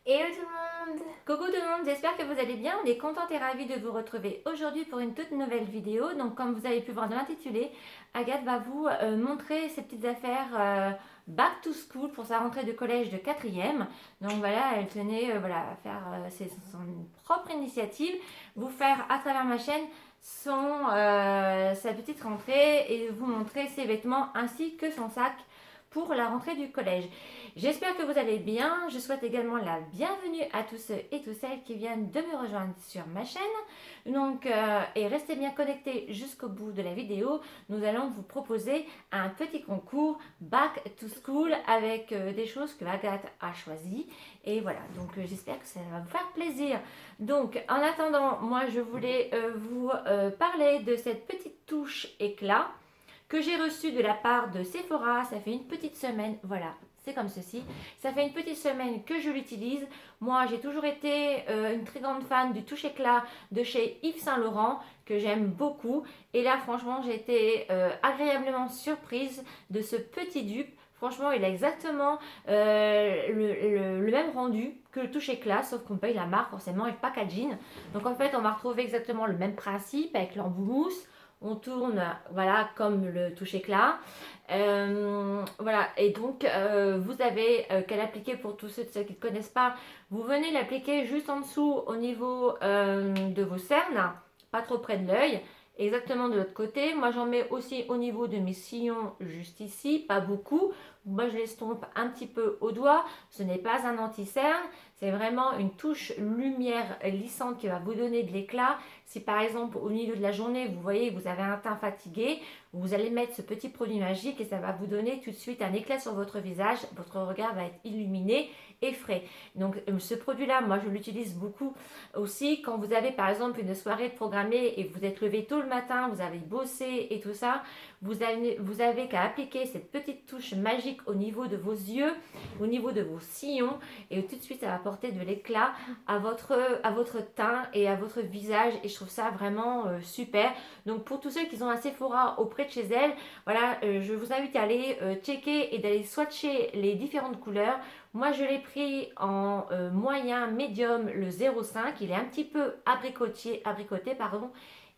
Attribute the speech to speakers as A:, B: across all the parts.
A: Hello tout le monde!
B: Coucou tout le monde, j'espère que vous allez bien. On est contente et ravis de vous retrouver aujourd'hui pour une toute nouvelle vidéo. Donc comme vous avez pu voir dans l'intitulé, Agathe va vous montrer ses petites affaires back to school pour sa rentrée de collège de 4e. Donc voilà, elle tenait à faire son propre initiative, vous faire à travers ma chaîne sa petite rentrée et vous montrer ses vêtements ainsi que son sac pour la rentrée du collège. J'espère que vous allez bien. Je souhaite également la bienvenue à tous ceux et toutes celles qui viennent de me rejoindre sur ma chaîne. Donc, et restez bien connectés jusqu'au bout de la vidéo. Nous allons vous proposer un petit concours Back to School avec des choses que Agathe a choisies. Et voilà, donc j'espère que ça va vous faire plaisir. Donc, en attendant, moi je voulais vous parler de cette petite touche éclat que j'ai reçu de la part de Sephora. Ça fait une petite semaine, voilà, c'est comme ceci. Ça fait une petite semaine que je l'utilise. Moi, j'ai toujours été une très grande fan du touche éclat de chez Yves Saint Laurent, que j'aime beaucoup. Et là, franchement, j'ai été agréablement surprise de ce petit dupe. Franchement, il a exactement le même rendu que le touche éclat, sauf qu'on paye la marque forcément et le packaging. Donc en fait, on va retrouver exactement le même principe avec l'embout mousse. On tourne, voilà, comme le touche éclat. Voilà, et donc vous avez qu'à l'appliquer pour tous ceux qui ne connaissent pas. Vous venez l'appliquer juste en dessous au niveau de vos cernes, pas trop près de l'œil. Exactement de l'autre côté. Moi j'en mets aussi au niveau de mes sillons juste ici, pas beaucoup. Moi je l'estompe un petit peu au doigt. Ce n'est pas un anti-cerne, c'est vraiment une touche lumière lissante qui va vous donner de l'éclat. Si par exemple au milieu de la journée vous voyez que vous avez un teint fatigué, vous allez mettre ce petit produit magique et ça va vous donner tout de suite un éclat sur votre visage. Votre regard va être illuminé et frais. Donc ce produit-là, moi je l'utilise beaucoup aussi quand vous avez par exemple une soirée programmée et vous êtes levé tôt le matin, vous avez bossé et tout ça. Vous avez qu'à appliquer cette petite touche magique au niveau de vos yeux, au niveau de vos sillons et tout de suite ça va apporter de l'éclat à votre teint et à votre visage et je trouve ça vraiment super. Donc pour tous ceux qui ont un Sephora auprès de chez elles, voilà, je vous invite à aller checker et d'aller swatcher les différentes couleurs. Moi je l'ai pris en moyen, médium, le 0,5. Il est un petit peu abricoté, pardon.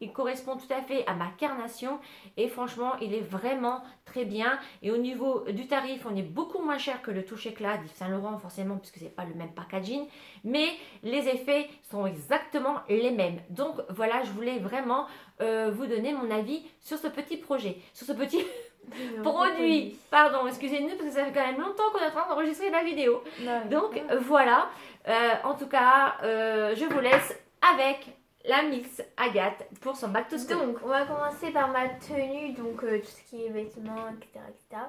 B: Il correspond tout à fait à ma carnation et franchement il est vraiment très bien. Et au niveau du tarif, on est beaucoup moins cher que le touche éclat d'Yves Saint Laurent forcément puisque c'est pas le même packaging, mais les effets sont exactement les mêmes. Donc voilà, je voulais vraiment vous donner mon avis sur ce petit projet, sur ce petit produit. Pardon, excusez-nous parce que ça fait quand même longtemps qu'on est en train d'enregistrer la vidéo. Donc voilà, en tout cas, je vous laisse avec la Miss Agathe pour son back to school.
A: Donc, on va commencer par ma tenue, donc tout ce qui est vêtements, etc., etc.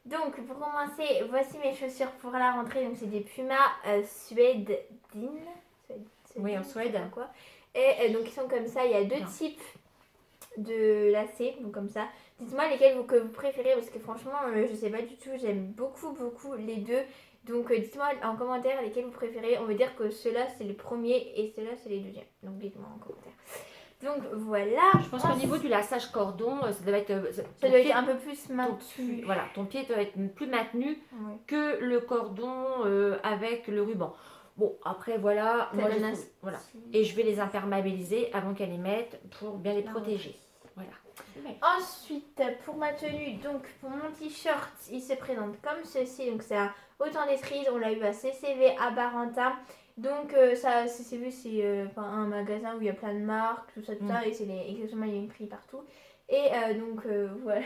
A: Donc, pour commencer, voici mes chaussures pour la rentrée. Donc, c'est des Puma suédines.
B: Oui, en Suède.
A: Je sais pas quoi. Et donc, ils sont comme ça. Il y a deux types de lacets, donc comme ça. Dites-moi lesquels que vous préférez parce que franchement, je sais pas du tout. J'aime beaucoup, beaucoup les deux. Donc, dites-moi en commentaire lesquels vous préférez. On veut dire que ceux-là, c'est les premiers et ceux-là, c'est les deuxièmes. Donc, dites-moi en commentaire. Donc voilà.
B: Je pense qu'au niveau du laçage cordon, ça doit être,
A: un peu plus maintenu.
B: Voilà, ton pied doit être plus maintenu que le cordon avec le ruban. Bon, après voilà, moi voilà. Et je vais les imperméabiliser avant qu'elle les mette pour bien les protéger. Voilà.
A: Ensuite, pour ma tenue, donc pour mon t-shirt, il se présente comme ceci. Donc c'est un Autant des cerises, on l'a eu à CCV à Barentin. Donc ça, CCV c'est un magasin où il y a plein de marques, tout ça, et c'est exactement les mêmes prix partout. Et donc voilà.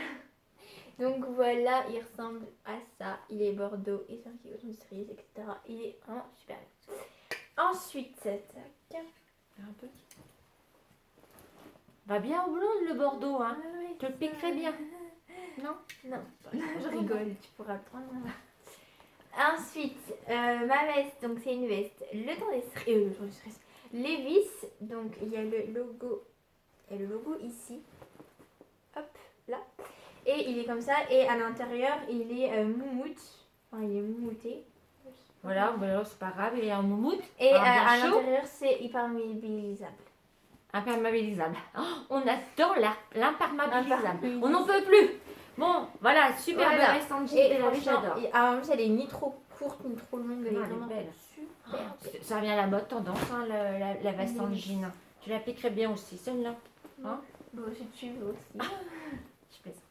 A: Donc voilà, il ressemble à ça. Il est bordeaux et c'est un kilo de cerises, etc. Il est vraiment super bien. Ensuite, tac.
B: Un peu. Va bien au blonde le bordeaux, hein. Te le piquerais bien. Non?
A: Non, je rigole, tu pourras le prendre. Ensuite, ma veste, donc c'est une veste. Le temps des cerises. Levi's, donc il y a le logo. Il y a le logo ici. Hop, là. Et il est comme ça. Et à l'intérieur, il est moumoute. Enfin, il est moumouté.
B: Voilà, c'est pas grave, il est en moumoute.
A: Et à l'intérieur, c'est imperméabilisable.
B: Imperméabilisable. Oh, on adore l'imperméabilisable. On n'en peut plus. Bon, voilà, super belle veste en jean.
A: Et franchement, alors, elle est ni trop courte ni trop longue. Elle est vraiment
B: belle. Ça revient à la mode tendance, hein, la veste en jean. Tu l'appliquerais bien aussi, celle-là. Hein?
A: Bon, si tu veux aussi.
B: Je plaisante.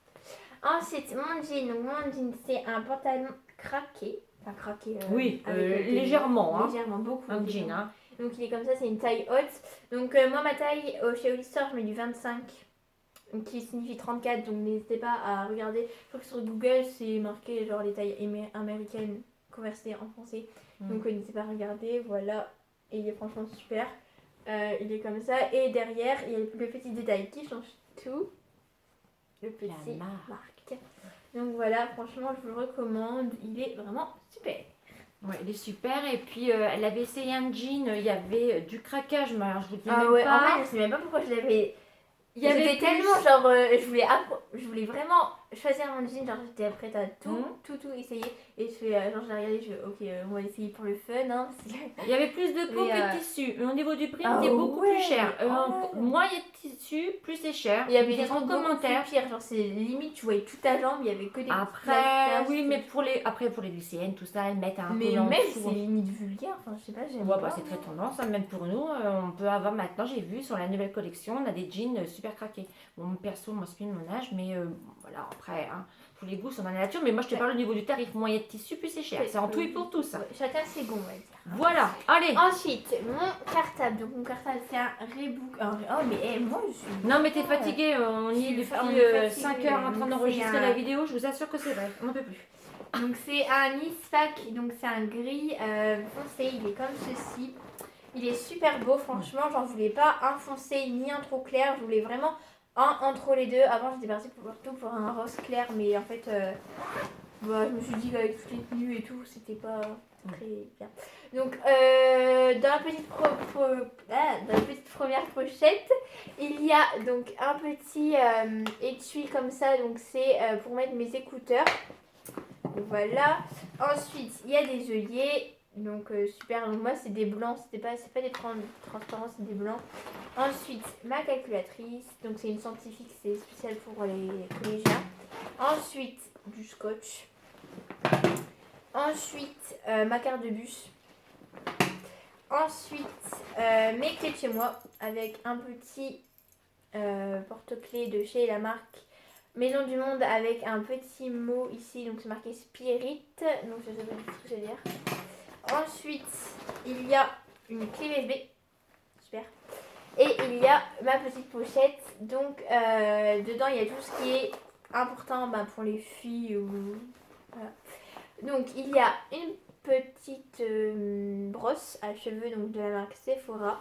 A: Ensuite, mon jean. Donc, mon jean, c'est un pantalon craqué. Enfin, craqué.
B: Oui,
A: avec
B: légèrement. Hein.
A: Légèrement, beaucoup.
B: Un jean. Hein.
A: Donc, il est comme ça, c'est une taille haute. Donc, moi, ma taille chez Hollister, je mets du 25. Qui signifie 34. Donc, n'hésitez pas à regarder. Je crois que sur Google, c'est marqué genre les tailles américaines conversées en français. Donc, n'hésitez pas à regarder. Voilà. Et il est franchement super. Il est comme ça. Et derrière, il y a le petit détail qui change tout. Le petit marque. Donc voilà, franchement, je vous le recommande. Il est vraiment super.
B: Ouais, il est super. Et puis, elle avait essayé un jean. Il y avait du craquage. Mais alors, je vous dis même
A: ouais,
B: pas.
A: en fait, je sais même pas pourquoi je l'avais.
B: J'étais
A: tellement genre, je voulais vraiment choisir mon jean, genre j'étais prête à tout essayer. Et je fais, genre je l'ai regardé, je fais ok, on va essayer pour le fun. Hein,
B: il y avait plus de peau que de tissu. Mais au niveau du prix, c'était beaucoup plus cher. Moins il y a de tissu, plus c'est cher.
A: Il y avait des
B: commentaires.
A: pire, genre c'est limite, tu voyais toute ta jambe, il y avait que des
B: après, oui, mais pour les lycéennes, tout ça, elles mettent un peu en
A: même
B: dessous.
A: c'est limite vulgaire, enfin je sais pas, j'aime pas.
B: C'est très tendance, hein, même pour nous. On peut avoir maintenant, j'ai vu sur la nouvelle collection, on a des jeans super craqués. Bon, perso, moi c'est plus de mon âge, mais voilà, après, hein, tous les goûts sont dans la nature. Mais moi je te parle au niveau du tarif, moins il y a de tissu, plus c'est cher. C'est en tout et pour tout ça.
A: Chacun ses goûts, on va dire.
B: Voilà, allez.
A: Ensuite, mon cartable. Donc mon cartable c'est un Reebok. Oh mais moi je suis...
B: Non mais t'es fatiguée, on y est depuis 5 heures en train d'enregistrer la vidéo, je vous assure que c'est vrai, on n'en peut plus.
A: Donc c'est un Eastpak, donc c'est un gris foncé, il est comme ceci. Il est super beau, franchement, j'en voulais pas un foncé ni un trop clair, je voulais vraiment un entre les deux. Avant j'étais partie plutôt pour un rose clair, mais en fait je me suis dit qu'avec toutes les tenues et tout, c'était pas très bien. Donc dans la petite première pochette, il y a donc un petit étui comme ça, donc c'est pour mettre mes écouteurs. Voilà. Ensuite, il y a des œillets. Donc super. Donc moi c'est des blancs, c'est pas des transparents, c'est des blancs. Ensuite, ma calculatrice. Donc c'est une scientifique, c'est spécial pour les collégiens. Ensuite, du scotch. Ensuite, ma carte de bus. Ensuite, mes clés de chez moi avec un petit porte-clés de chez la marque Maison du Monde avec un petit mot ici, donc c'est marqué Spirit, donc je sais pas ce que je veux dire. Ensuite, il y a une clé USB, super. Et il y a ma petite pochette, donc dedans il y a tout ce qui est important pour les filles. Voilà. Donc il y a une petite brosse à cheveux donc de la marque Sephora.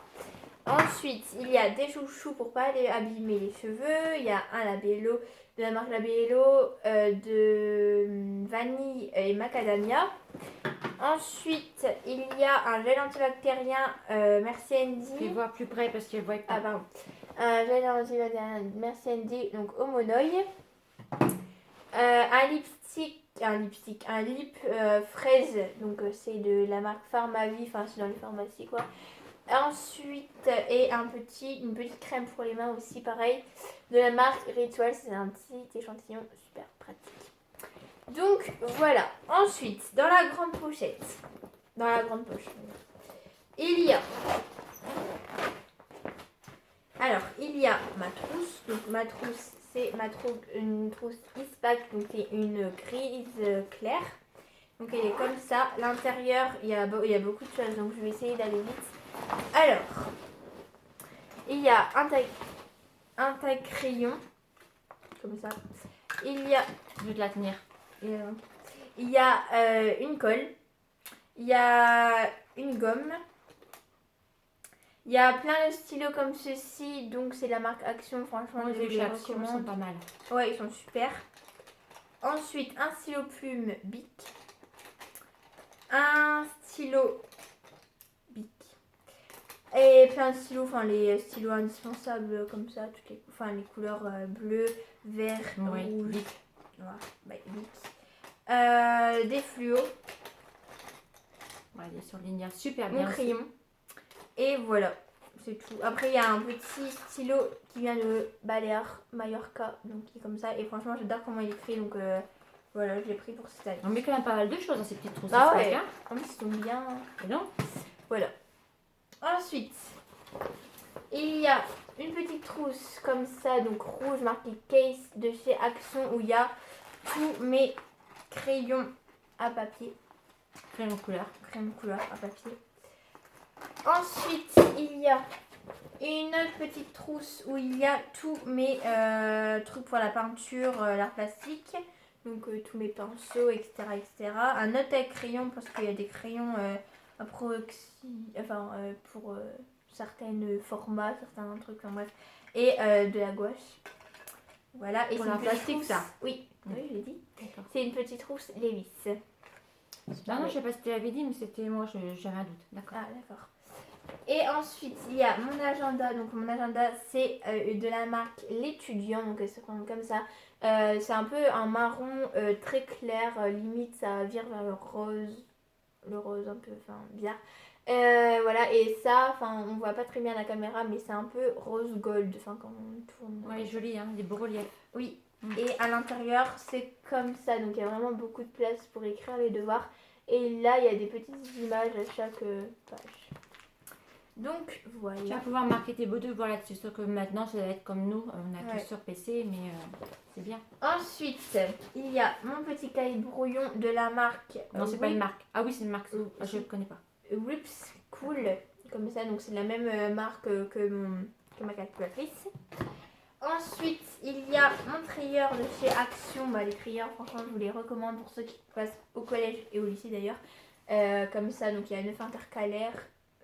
A: Ensuite, il y a des chouchous pour pas aller abîmer les cheveux. Il y a un labello de la marque Labello de vanille et macadamia. Ensuite, il y a un gel antibactérien Merci Andy.
B: Je vais voir plus près parce qu'elle voit pas.
A: Ah pardon. Un gel antibactérien Merci Andy, donc Homonoï. Un lip fraise, donc c'est de la marque Pharmavie, enfin c'est dans les pharmacies quoi. Ensuite, et une petite crème pour les mains aussi, pareil, de la marque Ritual, c'est un petit échantillon super pratique. Donc voilà. Ensuite, dans la grande pochette, dans la grande poche, il y a ma trousse. Donc ma trousse, c'est une trousse Eastpak, donc c'est une grise claire. Donc elle est comme ça. L'intérieur, il y a beaucoup de choses, donc je vais essayer d'aller vite. Alors, il y a un taille crayon, comme ça. Il y a...
B: Je vais te la tenir.
A: Il y a une colle. Il y a une gomme. Il y a plein de stylos comme ceci, donc c'est la marque Action, franchement je les recommande.
B: Ils sont pas mal.
A: Ouais, ils sont super. Ensuite, un stylo plume Bic. Un stylo Bic. Et plein de stylos, enfin les stylos indispensables comme ça, les couleurs bleu, vert, rouge, noir, Bic. Des fluos.
B: Ouais, des surligneurs super bien.
A: Mon crayon. Et voilà, c'est tout. Après, il y a un petit stylo qui vient de Balear Mallorca, donc qui est comme ça. Et franchement, j'adore comment il est écrit, donc voilà, je l'ai pris pour cette année.
B: On met quand même pas mal de choses dans ces petites trousses.
A: Ah ouais, en plus, ils sont bien.
B: Et non
A: Voilà. Ensuite, il y a une petite trousse comme ça, donc rouge, marqué Case de chez Action, où il y a tous mes crayons à papier.
B: Crayon couleur.
A: Crayon couleur à papier. Ensuite, il y a une autre petite trousse où il y a tous mes trucs pour la peinture, l'art plastique. Donc tous mes pinceaux, etc., etc. Un autre avec crayon parce qu'il y a des crayons pour certains formats, certains trucs, enfin bref. Et de la gouache. Voilà. Et
B: Pour
A: c'est
B: l'art
A: une petite
B: plastique,
A: trousse.
B: ça.
A: Oui, oui, je l'ai dit.
B: D'accord.
A: C'est une petite trousse Levis.
B: Non, je sais pas si tu l'avais dit, mais c'était moi, j'avais un doute. D'accord.
A: Ah, d'accord. Et ensuite, il y a mon agenda. Donc, mon agenda, c'est de la marque L'étudiant. Donc, elle se présente comme ça. C'est un peu un marron très clair. Limite, ça vire vers le rose. Le rose un peu, enfin, bizarre. Voilà, et ça, enfin, on voit pas très bien la caméra, mais c'est un peu rose gold. Enfin, quand on tourne.
B: Ouais, joli, hein, des beaux reliefs.
A: Oui. Et à l'intérieur, c'est comme ça. Donc, il y a vraiment beaucoup de place pour écrire les devoirs. Et là, il y a des petites images à chaque page. Donc, voilà.
B: Tu vas pouvoir marquer tes beaux devoirs là-dessus. Sauf que maintenant, ça va être comme nous. On a
A: Ouais.
B: tous sur PC, mais c'est bien.
A: Ensuite, il y a mon petit cahier brouillon de la marque.
B: Non, c'est pas une marque. Ah oui, c'est une marque.
A: Oui.
B: Je ne connais pas.
A: Rips Cool. Comme ça, donc c'est la même marque que ma calculatrice. Ensuite, il y a mon trieur de chez Action. Bah, les trieurs, franchement, je vous les recommande pour ceux qui passent au collège et au lycée d'ailleurs. Comme ça, donc il y a 9 intercalaires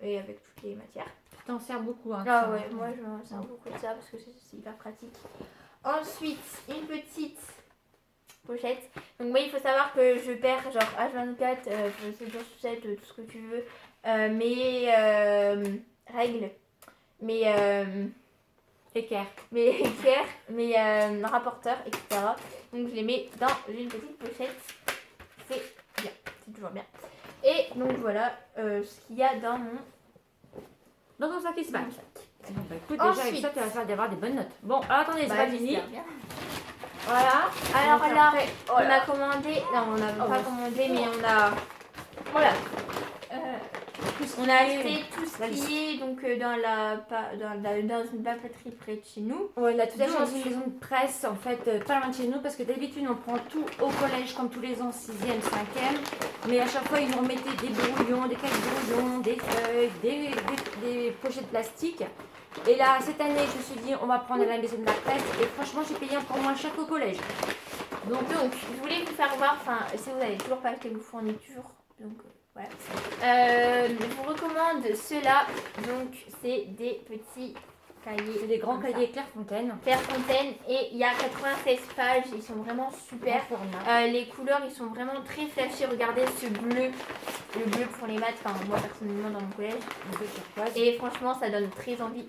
A: et avec toutes les matières.
B: Tu t'en sers beaucoup. Hein,
A: Ah
B: ça.
A: ouais, moi je m'en sers beaucoup de ça parce que c'est hyper pratique. Ensuite, une petite pochette. Donc moi, il faut savoir que je perds genre H24, 7 jours sur 7, tout ce que tu veux, mes règles, mes
B: Équerre.
A: mes équerres, mes rapporteurs, etc. Donc je les mets dans une petite pochette. C'est bien, c'est toujours bien. Et donc voilà ce qu'il y a dans mon
B: Dans ton sac, il se passe.
A: sac.
B: Bah, écoute, déjà, avec
A: Ensuite.
B: ça, tu vas faire d'avoir des bonnes notes. Bon, alors attendez, c'est
A: Bah,
B: pas fini.
A: j'espère bien.
B: Voilà.
A: Alors
B: Donc,
A: là,
B: après- oh
A: on
B: là.
A: a commandé, non on n'a
B: Oh,
A: pas
B: ouais.
A: commandé mais voilà, on a acheté tout ce
B: la
A: qui est donc dans une papeterie près de chez nous.
B: Ouais, on a tout acheté
A: Donc-
B: dans une maison de presse, en fait, pas loin de chez nous, parce que d'habitude, on prend tout au collège, comme tous les ans, 6e, 5e. Mais à chaque fois, ils nous remettaient des brouillons, des cahiers brouillons, des feuilles, des pochettes plastiques. Et là, cette année, je me suis dit, on va prendre à la maison de la presse. Et franchement, j'ai payé encore moins cher qu'au collège.
A: Donc je voulais vous faire voir, enfin si vous n'avez toujours pas acheté vos fournitures, donc voilà. Je vous recommande ceux-là, donc c'est des petits cahiers.
B: C'est des grands
A: comme ça.
B: cahiers Clairefontaine.
A: Clairefontaine et il y a 96 pages, ils sont vraiment super.
B: Grand format.
A: Les couleurs, ils sont vraiment très flashy. Regardez ce bleu, le bleu pour les maths, enfin moi personnellement dans mon collège.
B: Un peu turquoise.
A: Et franchement, ça donne très envie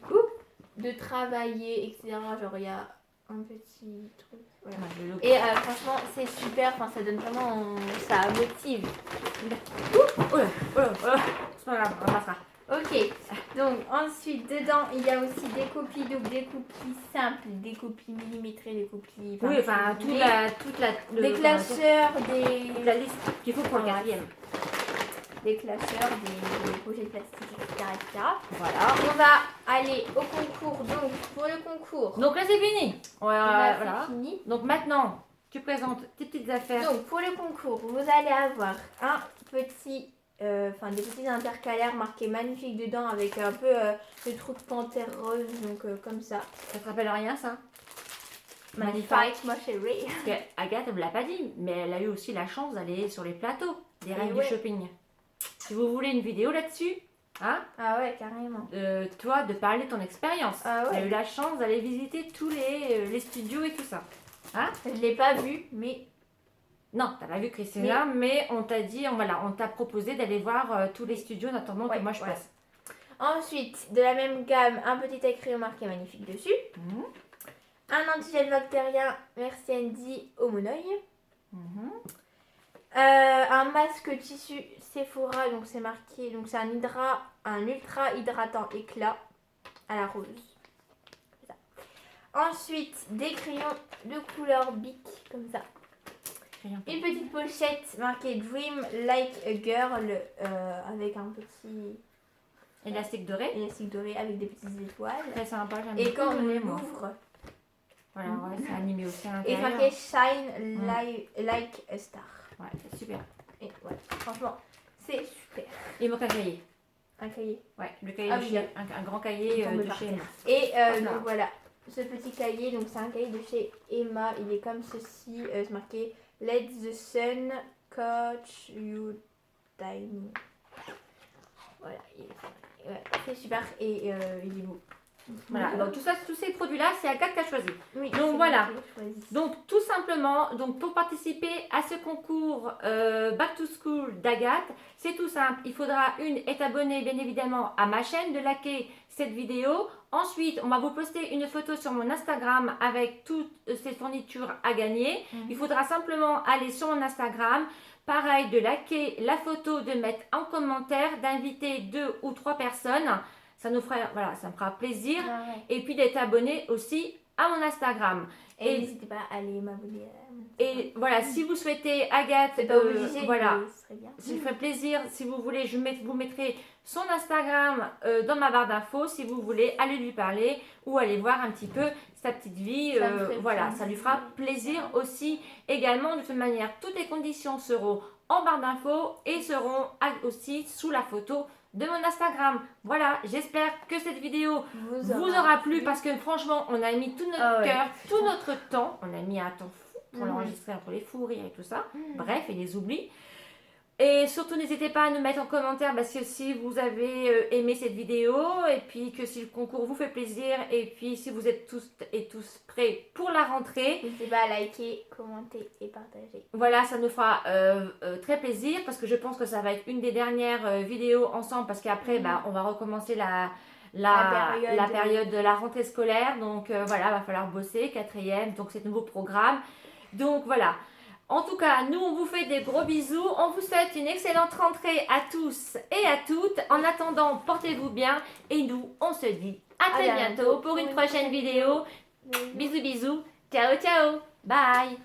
A: de travailler, etc. Genre il y a un petit truc. Voilà.
B: Ouais, le logo.
A: Et franchement, c'est super. Enfin, ça donne vraiment, ça motive.
B: Oh là, oh là, oh là. C'est pas grave, on passera.
A: Ok. Donc ensuite, dedans, il y a aussi des copies, donc des copies simples, des copies millimétrées, des copies.
B: Oui, enfin,
A: des-
B: toute la,
A: des classeurs,
B: toute la liste qu'il faut pour le
A: Voilà.
B: quatrième.
A: des classeurs, des pochettes plastiques, etc., etc.
B: Voilà.
A: On va aller au concours. Donc, pour le concours,
B: Donc là, c'est fini.
A: là,
B: Voilà.
A: c'est fini.
B: Donc maintenant, tu présentes tes petites affaires.
A: Donc, pour le concours, vous allez avoir un petit, des petits intercalaires marqués magnifiques dedans avec un peu le truc panthère rose, donc comme ça.
B: Ça te rappelle rien, ça?
A: Magnifique, ma chérie.
B: Parce que Agathe, elle ne l'a pas dit, mais elle a eu aussi la chance d'aller sur les plateaux des reines
A: ouais.
B: du shopping. Si vous voulez une vidéo là-dessus, hein,
A: Ah ouais, carrément.
B: toi, de parler de ton expérience.
A: Ah ouais.
B: Tu as eu la chance d'aller visiter tous les studios et tout ça. Hein?
A: Je l'ai pas vu, mais
B: Non, tu n'as pas vu Christina, mais on t'a dit, on t'a proposé d'aller voir tous les studios en attendant
A: Ouais,
B: que moi je
A: voilà.
B: passe.
A: ensuite, de la même gamme, un petit écrit marqué magnifique dessus.
B: Mhm.
A: Un antigel bactérien, merci Andy, au monoeil.
B: Mhm.
A: Un masque tissu Sephora, donc c'est marqué, donc c'est un ultra hydratant éclat à la rose. Comme ça. Ensuite, des crayons de couleur Bic, comme ça.
B: Crayon.
A: Une petite pochette marquée Dream Like a Girl avec un petit
B: élastique doré.
A: élastique doré avec des petites étoiles.
B: Très sympa, j'aime
A: Et
B: beaucoup
A: quand on
B: le lait, moi.
A: l'ouvre,
B: Voilà, ouais, c'est animé aussi à
A: et
B: l'intérieur.
A: marqué Shine like a star.
B: Ouais, c'est super.
A: Et voilà, franchement, c'est super.
B: Il manque un cahier.
A: Un cahier.
B: Ouais, le cahier
A: Ah
B: de
A: oui,
B: chez, un grand cahier
A: tombe
B: de
A: par
B: chez
A: terre.
B: Emma.
A: Et
B: Hop là.
A: donc voilà, ce petit cahier, donc c'est un cahier de chez Emma. Il est comme ceci, c'est marqué Let the sun catch you tiny. Voilà, ouais, c'est super et il est beau.
B: Voilà, donc tout ça, tous ces produits-là, c'est Agathe qui a choisi.
A: Oui,
B: Donc
A: c'est
B: voilà.
A: moi qui l'ai choisi.
B: Donc tout simplement, donc pour participer à ce concours Back to School d'Agathe, c'est tout simple. Il faudra être abonné bien évidemment à ma chaîne, de liker cette vidéo. Ensuite, on va vous poster une photo sur mon Instagram avec toutes ces fournitures à gagner. Il faudra simplement aller sur mon Instagram. Pareil, de liker la photo, de mettre en commentaire, d'inviter 2 ou 3 personnes. Ça nous fera, voilà, ça me fera plaisir.
A: Ah ouais.
B: Et puis d'être abonné aussi à mon Instagram.
A: Et n'hésitez pas à aller m'abonner à mon Instagram.
B: Et voilà, si vous souhaitez Agathe,
A: C'est pas obligé,
B: voilà,
A: mais ce serait bien.
B: ça me ferait plaisir. Si vous voulez, vous mettrai son Instagram dans ma barre d'infos si vous voulez aller lui parler ou aller voir un petit peu sa petite vie.
A: Ça me ferait
B: Voilà,
A: plaisir.
B: ça lui fera plaisir aussi. Également, de toute manière, toutes les conditions seront en barre d'infos et seront aussi sous la photo de mon Instagram. Voilà, j'espère que cette vidéo vous aura plu parce que franchement, on a mis tout notre cœur, tout notre temps. On a mis un temps fou pour l'enregistrer entre les fous rires et tout ça. Bref, et les oublis. Et surtout, n'hésitez pas à nous mettre en commentaire parce que si vous avez aimé cette vidéo et puis que si le concours vous fait plaisir et puis si vous êtes tous prêts pour la rentrée.
A: N'hésitez pas à liker, commenter et partager.
B: Voilà, ça nous fera très plaisir parce que je pense que ça va être une des dernières vidéos ensemble parce qu'après, on va recommencer la période de la rentrée scolaire. Donc voilà, va falloir bosser, 4e, donc c'est nouveau programme. Donc voilà. En tout cas, nous, on vous fait des gros bisous. On vous souhaite une excellente rentrée à tous et à toutes. En attendant, portez-vous bien. Et nous, on se dit à très bientôt pour une prochaine vidéo. Bisous, bisous. Ciao, ciao. Bye.